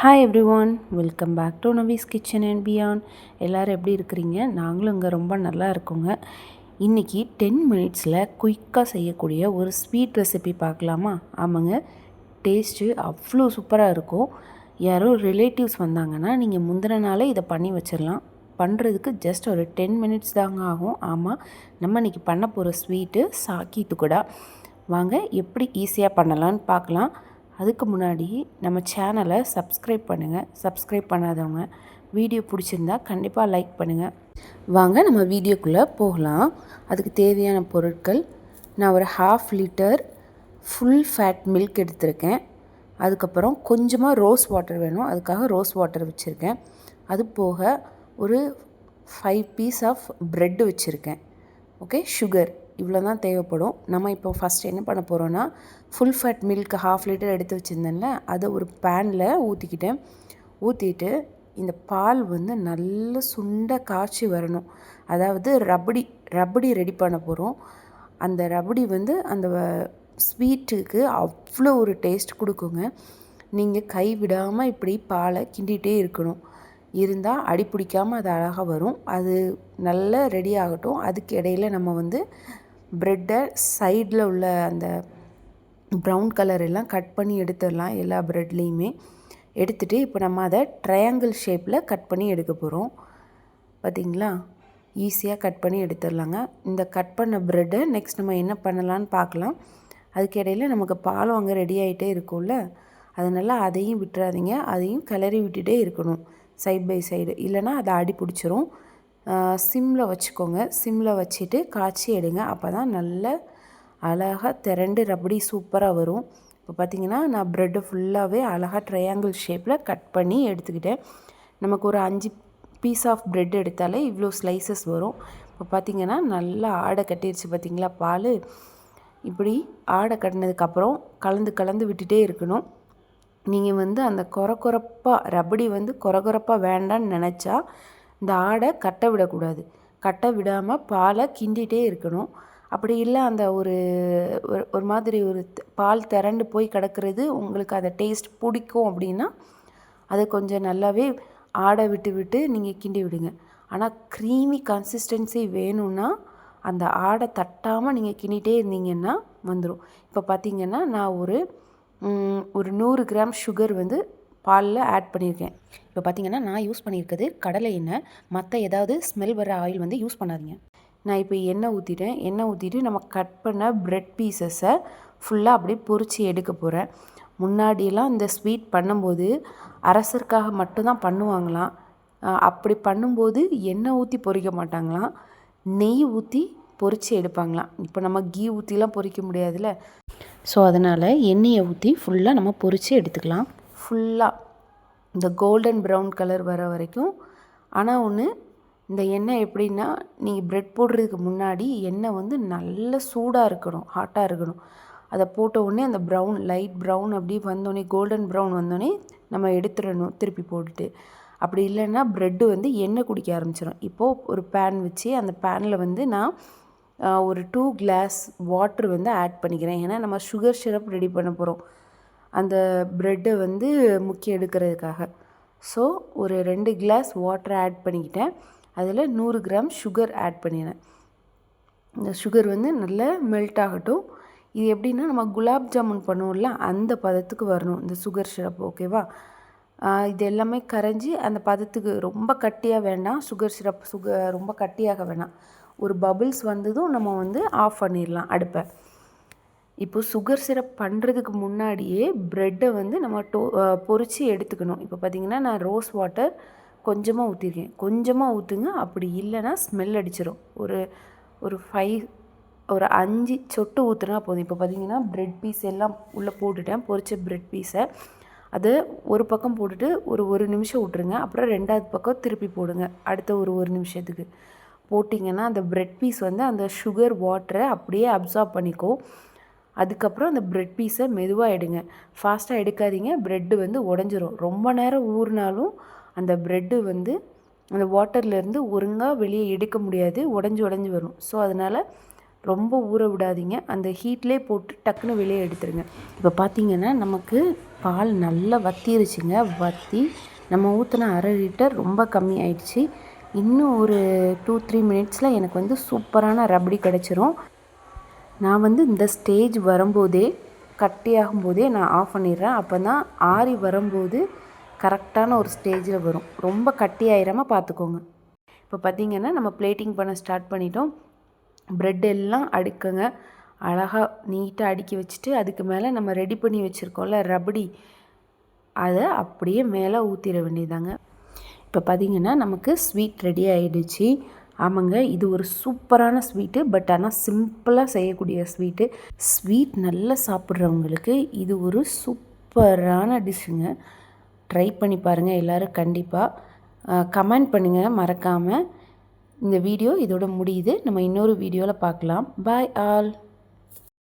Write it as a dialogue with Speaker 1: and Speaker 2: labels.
Speaker 1: Hi everyone, welcome back to Navi's kitchen and beyond. எல்லோரும் எப்படி இருக்கிறீங்க? நாங்களும் இங்கே ரொம்ப நல்லா இருக்கோங்க. இன்றைக்கி 10 மினிட்ஸில் குயிக்காக செய்யக்கூடிய ஒரு ஸ்வீட் ரெசிபி பார்க்கலாமா? ஆமாங்க, டேஸ்ட்டு அவ்வளோ சூப்பராக இருக்கும். யாரோ ரிலேட்டிவ்ஸ் வந்தாங்கன்னா நீங்கள் முந்தின நாளே இதை பண்ணி வச்சிடலாம். பண்ணுறதுக்கு ஜஸ்ட் ஒரு 10 மினிட்ஸ் தாங்க ஆகும். ஆமாம், நம்ம இன்றைக்கி பண்ண போகிற ஸ்வீட்டு சாக்கி துக்குடா. வாங்க எப்படி ஈஸியாக பண்ணலான்னு பார்க்கலாம். அதுக்கு முன்னாடி நம்ம சேனலை சப்ஸ்கிரைப் பண்ணுங்கள். சப்ஸ்கிரைப் பண்ணாதவங்க வீடியோ பிடிச்சிருந்தா கண்டிப்பாக லைக் பண்ணுங்கள். வாங்க நம்ம வீடியோக்குள்ளே போகலாம். அதுக்கு தேவையான பொருட்கள், நான் ஒரு 1/2 லிட்டர் ஃபுல் ஃபேட் மில்க் எடுத்திருக்கேன். அதுக்கப்புறம் கொஞ்சமாக ரோஸ் வாட்டர் வேணும், அதுக்காக ரோஸ் வாட்டர் வச்சுருக்கேன். அது போக ஒரு 5 பீஸ் ஆஃப் ப்ரெட்டு வச்சுருக்கேன். ஓகே, சுகர் இவ்வளோ தான் தேவைப்படும். நம்ம இப்போ ஃபஸ்ட் என்ன பண்ண போகிறோன்னா, ஃபுல் ஃபேட் மில்க் 1/2 லிட்டர் எடுத்து வச்சுருந்தேன்ல, அதை ஒரு பேனில் ஊற்றிக்கிட்டேன். ஊற்றிட்டு இந்த பால் வந்து நல்ல சுண்ட காய்ச்சி வரணும். அதாவது ரபடி ரெடி பண்ண போகிறோம். அந்த ரபடி வந்து அந்த ஸ்வீட்டுக்கு அவ்வளோ ஒரு டேஸ்ட் கொடுக்குங்க. நீங்கள் கை விடாமல் இப்படி பாலை கிண்டிகிட்டே இருக்கணும். இருந்தால் அடி பிடிக்காமல் அது அழகாக வரும். அது நல்லா ரெடி ஆகட்டும். அதுக்கு இடையில நம்ம வந்து ப்ரெட்டை சைடில் உள்ள அந்த ப்ரௌன் கலர் எல்லாம் கட் பண்ணி எடுத்துடலாம். எல்லா ப்ரெட்லேயுமே எடுத்துகிட்டு இப்போ நம்ம அதை ட்ரையாங்கிள் ஷேப்பில் கட் பண்ணி எடுக்க போகிறோம். பார்த்திங்களா, ஈஸியாக கட் பண்ணி எடுத்துடலாங்க. இந்த கட் பண்ண ப்ரெட்டை நெக்ஸ்ட் நம்ம என்ன பண்ணலான்னு பார்க்கலாம். அதுக்கு இடையில நமக்கு பாலும் அங்கே ரெடி ஆகிட்டே இருக்கும்ல, அதனால் அதையும் விட்டுறாதீங்க. அதையும் கிளறி விட்டுட்டே இருக்கணும் சைட் பை சைடு, இல்லைனா அதை அடி பிடிச்சிரும். சிம்மில் வச்சுக்கோங்க. சிம்மில் வச்சுட்டு காய்ச்சி எடுங்க. அப்போ தான் நல்ல அழகாக திரண்டு ரபடி சூப்பராக வரும். இப்போ பார்த்திங்கன்னா நான் ப்ரெட்டை ஃபுல்லாகவே அழகாக ட்ரையாங்கிள் ஷேப்பில் கட் பண்ணி எடுத்துக்கிட்டேன். நமக்கு ஒரு 5 பீஸ் ஆஃப் ப்ரெட் எடுத்தாலே இவ்வளோ ஸ்லைசஸ் வரும். இப்போ பார்த்திங்கன்னா நல்லா ஆடை கட்டிடுச்சு. பார்த்திங்களா, பால் இப்படி ஆடை கட்டினதுக்கப்புறம் கலந்து விட்டுட்டே இருக்கணும். நீங்கள் வந்து அந்த கொரப்பாக ரபடி வந்து கொரப்பாக வேண்டான்னு நினச்சா இந்த ஆடை கட்ட விடக்கூடாது. கட்ட விடாமல் பாலை கிண்டிகிட்டே இருக்கணும். அப்படி இல்லை அந்த ஒரு மாதிரி ஒரு பால் திரண்டு போய் கிடக்கிறது உங்களுக்கு அதை டேஸ்ட் பிடிக்கும் அப்படின்னா அதை கொஞ்சம் நல்லாவே ஆடை விட்டு நீங்கள் கிண்டி விடுங்க. ஆனால் க்ரீமி கன்சிஸ்டன்சி வேணும்னா அந்த ஆடை தட்டாமல் நீங்கள் கிண்டிகிட்டே இருந்தீங்கன்னா வந்துடும். இப்போ பார்த்திங்கன்னா நான் ஒரு 100 கிராம் சுகர் வந்து பாலில் ஆட் பண்ணியிருக்கேன். இப்போ பார்த்திங்கன்னா நான் யூஸ் பண்ணியிருக்கிறது கடலை எண்ணெய். மற்ற ஏதாவது ஸ்மெல் வர ஆயில் வந்து யூஸ் பண்ணாதீங்க. நான் இப்போ எண்ணெய் ஊற்றிட்டேன். எண்ணெய் ஊற்றிட்டு நம்ம கட் பண்ண ப்ரெட் பீசஸை ஃபுல்லாக அப்படியே பொரித்து எடுக்க போகிறேன். முன்னாடியெல்லாம் இந்த ஸ்வீட் பண்ணும்போது அரசருக்காக மட்டும்தான் பண்ணுவாங்களாம். அப்படி பண்ணும்போது எண்ணெய் ஊற்றி பொரிக்க மாட்டாங்களாம், நெய் ஊற்றி பொரித்து எடுப்பாங்களாம். இப்போ நம்ம கீ ஊற்றிலாம் பொரிக்க முடியாதுல்ல, ஸோ அதனால் எண்ணெயை ஊற்றி ஃபுல்லாக நம்ம பொரித்து எடுத்துக்கலாம். ஃபுல்லாக இந்த கோல்டன் ப்ரௌன் கலர் வர வரைக்கும். ஆனால் ஒன்று, இந்த எண்ணெய் எப்படின்னா, நீங்கள் ப்ரெட் போடுறதுக்கு முன்னாடி எண்ணெய் வந்து நல்ல சூடாக இருக்கணும், ஹாட்டாக இருக்கணும். அதை போட்ட உடனே அந்த ப்ரௌன் லைட் ப்ரௌன் அப்படி வந்தோடனே, கோல்டன் ப்ரௌன் வந்தோடனே நம்ம எடுத்துடணும் திருப்பி போட்டுட்டு. அப்படி இல்லைன்னா ப்ரெட்டு வந்து எண்ணெய் குடிக்க ஆரம்பிச்சிடும். இப்போது ஒரு பேன் வச்சு அந்த பேனில் வந்து நான் ஒரு 2 கிளாஸ் வாட்ரு வந்து ஆட் பண்ணிக்கிறேன். ஏன்னா நம்ம சுகர் சிரப் ரெடி பண்ண போகிறோம் அந்த ப்ரெட்டை வந்து முக்கி எடுக்கிறதுக்காக. ஸோ ஒரு 2 கிளாஸ் வாட்டரை ஆட் பண்ணிக்கிட்டேன். அதில் 100 கிராம் சுகர் ஆட் பண்ணினேன். இந்த சுகர் வந்து நல்லா மெல்ட் ஆகட்டும். இது எப்படின்னா நம்ம குலாப் ஜாமுன் பண்ணுவோம்ல, அந்த பதத்துக்கு வரணும் இந்த சுகர் சிரப். ஓகேவா, இது எல்லாமே கரைஞ்சி அந்த பதத்துக்கு ரொம்ப கட்டியாக வேண்டாம். சுகர் ரொம்ப கட்டியாக வேணாம். ஒரு பபிள்ஸ் வந்ததும் நம்ம வந்து ஆஃப் பண்ணிடலாம் அடுப்பை. இப்போ சுகர் சிரப் பண்ணுறதுக்கு முன்னாடியே ப்ரெட்டை வந்து நம்ம பொரித்து எடுத்துக்கணும். இப்போ பார்த்திங்கன்னா நான் ரோஸ் வாட்டர் கொஞ்சமாக ஊற்றிருக்கேன். கொஞ்சமாக ஊற்றுங்க, அப்படி இல்லைன்னா ஸ்மெல் அடிச்சிடும். ஒரு 5 சொட்டு ஊற்றுனா போதும். இப்போ பார்த்திங்கன்னா ப்ரெட் பீஸ் எல்லாம் உள்ளே போட்டுட்டேன். பொரிச்ச ப்ரெட் பீஸை அதை ஒரு பக்கம் போட்டுட்டு ஒரு நிமிஷம் விட்ருங்க. அப்புறம் 2வது பக்கம் திருப்பி போடுங்க. அடுத்த ஒரு நிமிஷத்துக்கு போட்டிங்கன்னா அந்த ப்ரெட் பீஸ் வந்து அந்த சுகர் வாட்டரை அப்படியே அப்சார்ப் பண்ணிக்கும். அதுக்கப்புறம் அந்த ப்ரெட் பீஸை மெதுவாக எடுங்க. ஃபாஸ்ட்டாக எடுக்காதீங்க, ப்ரெட்டு வந்து உடஞ்சிரும். ரொம்ப நேரம் ஊறினாலும் அந்த ப்ரெட்டு வந்து அந்த வாட்டர்லேருந்து ஒழுங்காக வெளியே எடுக்க முடியாது, உடஞ்சி வரும். ஸோ அதனால் ரொம்ப ஊற விடாதீங்க. அந்த ஹீட்லேயே போட்டு டக்குன்னு வெளியே எடுத்துருங்க. இப்போ பார்த்திங்கன்னா நமக்கு பால் நல்லா வற்றிருச்சுங்க. வற்றி நம்ம ஊற்றின 1/2 லிட்டர் ரொம்ப கம்மி ஆயிடுச்சு. இன்னும் ஒரு 2-3 மினிட்ஸில் எனக்கு வந்து சூப்பரான ரபடி கிடச்சிரும். நான் வந்து இந்த ஸ்டேஜ் வரும்போதே, கட்டியாகும்போதே நான் ஆஃப் பண்ணிடுறேன். அப்போ தான் ஆறி வரும்போது கரெக்டான ஒரு ஸ்டேஜில் வரும். ரொம்ப கட்டி ஆயிராமல் பார்த்துக்கோங்க. இப்போ பார்த்திங்கன்னா நம்ம பிளேட்டிங் பண்ண ஸ்டார்ட் பண்ணிட்டோம். ப்ரெட் எல்லாம் அடுக்குங்க. அழகாக நீட்டாக அடுக்கி வச்சுட்டு அதுக்கு மேலே நம்ம ரெடி பண்ணி வச்சுருக்கோம்ல ரபடி, அதை அப்படியே மேலே ஊற்றிட வேண்டியதாங்க. இப்போ பார்த்திங்கன்னா நமக்கு ஸ்வீட் ரெடி ஆகிடுச்சு. ஆமாங்க, இது ஒரு சூப்பரான ஸ்வீட்டு. பட் ஆனால் சிம்பிளாக செய்யக்கூடிய ஸ்வீட்டு. ஸ்வீட் நல்லா சாப்பிட்றவங்களுக்கு இது ஒரு சூப்பரான டிஷ்ஷுங்க. ட்ரை பண்ணி பாருங்கள் எல்லோரும் கண்டிப்பாக. கமெண்ட் பண்ணுங்கள் மறக்காமல். இந்த வீடியோ இதோட முடியுது. நம்ம இன்னொரு வீடியோவில் பார்க்கலாம். Bye all.